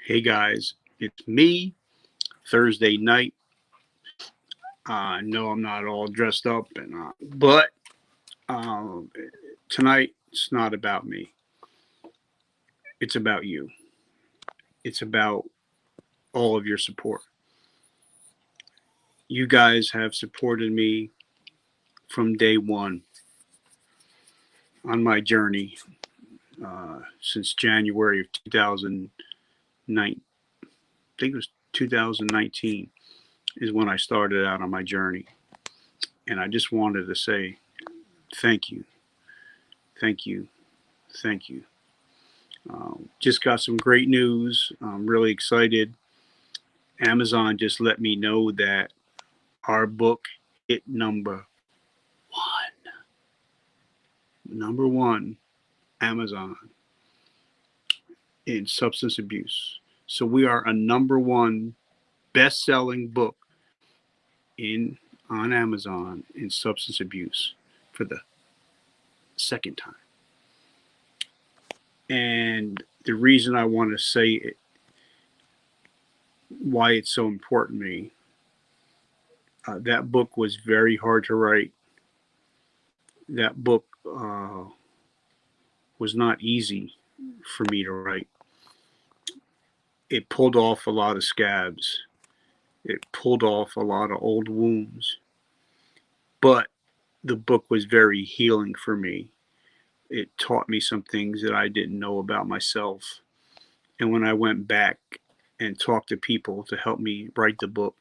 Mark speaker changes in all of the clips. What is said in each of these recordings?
Speaker 1: Hey guys, it's me, Thursday night. No, I'm not all dressed up, but um, tonight it's not about me. It's about you. It's about all of your support. You guys have supported me from day one on my journey since January of 2009. I think it was 2019 is when I started out on my journey. And I just wanted to say thank you, thank you, thank you. Just got some great news. I'm really excited. Amazon just let me know that our book hit one. Number one, Amazon in substance abuse. So we are a number one best-selling book in on Amazon in substance abuse for the second time. And the reason I want to say it, why it's so important to me, that book was very hard to write. That book was not easy for me to write. It pulled off a lot of scabs. It pulled off a lot of old wounds. But the book was very healing for me. It taught me some things that I didn't know about myself. And when I went back and talked to people to help me write the book,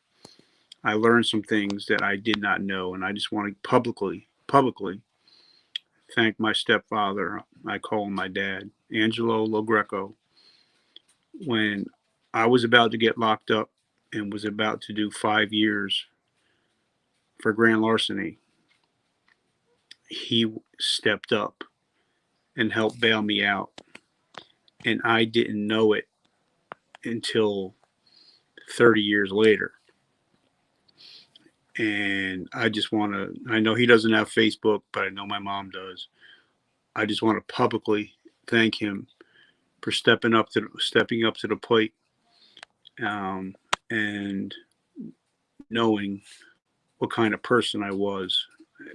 Speaker 1: I learned some things that I did not know. And I just want to publicly thank my stepfather. I call him my dad, Angelo Logreco. When I was about to get locked up and was about to do 5 years for grand larceny, he stepped up and helped bail me out. And I didn't know it until 30 years later. And I just want to, I know he doesn't have Facebook, but I know my mom does. I just want to publicly thank him for stepping up to the plate, and knowing what kind of person I was,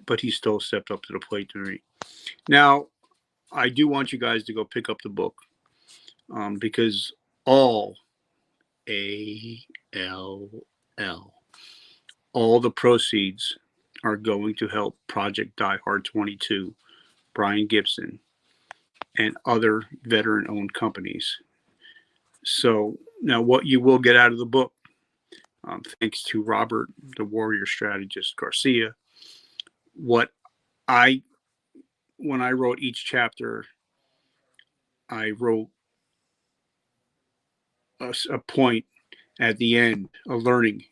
Speaker 1: but he still stepped up to the plate to me. Now, I do want you guys to go pick up the book, because all ALL, all the proceeds are going to help Project Die Hard 22, Brian Gibson, and other veteran owned companies. So, now what you will get out of the book, thanks to Robert, the warrior strategist Garcia, what I, when I wrote each chapter, I wrote a point at the end, a learning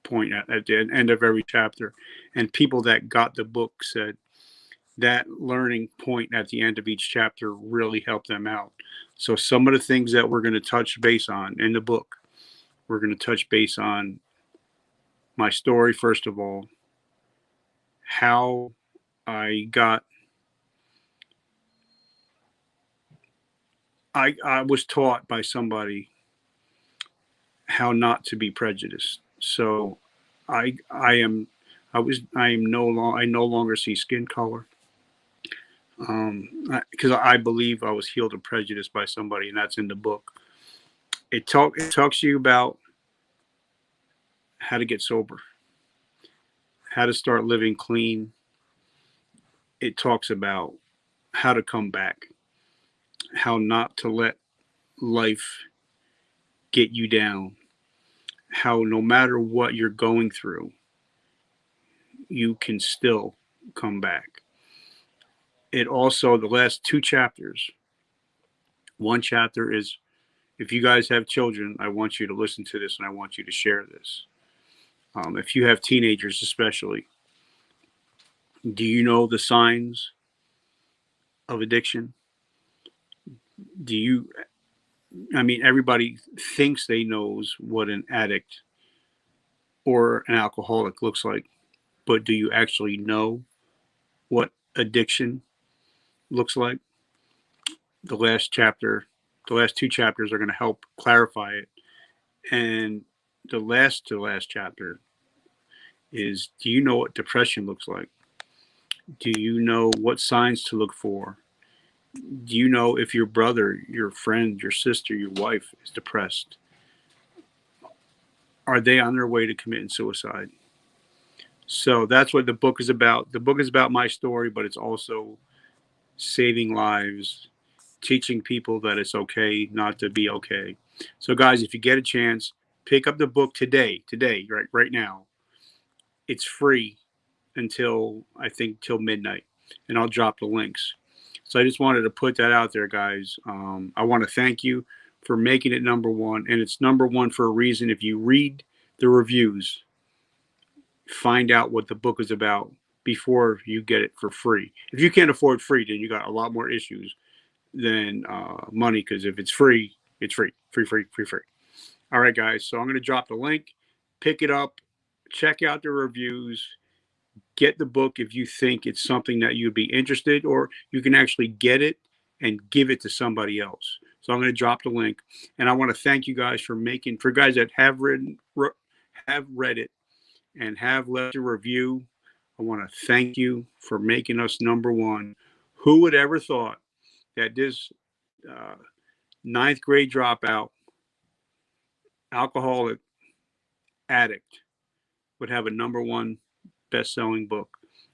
Speaker 1: point at the end of every chapter. And people that got the book said that learning point at the end of each chapter really helped them out. So some of the things that we're going to touch base on in the book, we're going to touch base on my story, first of all, how I got, I was taught by somebody how not to be prejudiced. So I am I am no long I no longer see skin color, because I believe I was healed of prejudice by somebody, and that's in the book. It talks to you about how to get sober, how to start living clean. It talks about how to come back, how not to let life get you down, how no matter what you're going through, you can still come back. It also, the last two chapters, one chapter is, if you guys have children, I want you to listen to this and I want you to share this. If you have teenagers, especially, do you know the signs of addiction? Do you, I mean, everybody thinks they knows what an addict or an alcoholic looks like, but do you actually know what addiction looks like? The last chapter The last two chapters are going to help clarify it. And the last to last chapter is, do you know what depression looks like? Do you know what signs to look for? Do you know if your brother, your friend, your sister, your wife is depressed? Are they on their way to committing suicide? So that's what the book is about. The book is about my story, but it's also saving lives, teaching people that it's okay not to be okay. So guys, if you get a chance, pick up the book today, right now. It's free until, I think, till midnight, and I'll drop the links. So I just wanted to put that out there, guys. I want to thank you for making it number one, and it's number one for a reason. If you read the reviews, find out what the book is about before you get it for free. If you can't afford free, then you got a lot more issues than money, because if it's free, it's free. Free. All right, guys. So I'm going to drop the link. Pick it up. Check out the reviews. Get the book if you think it's something that you'd be interested, or you can actually get it and give it to somebody else. So I'm going to drop the link, and I want to thank you guys for guys that have read it and have left a review. I want to thank you for making us number one. Who would ever thought that this uh, ninth grade dropout, alcoholic addict would have a number one best-selling book?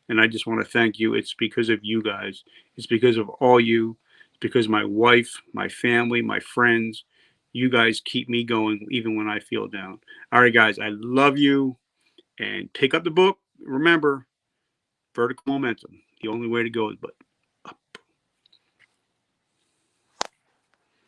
Speaker 1: And I just want to thank you. It's because of you guys. It's because of all you. It's because of my wife, my family, my friends. You guys keep me going even when I feel down. All right, guys, I love you. And pick up the book. Remember, vertical momentum. The only way to go is but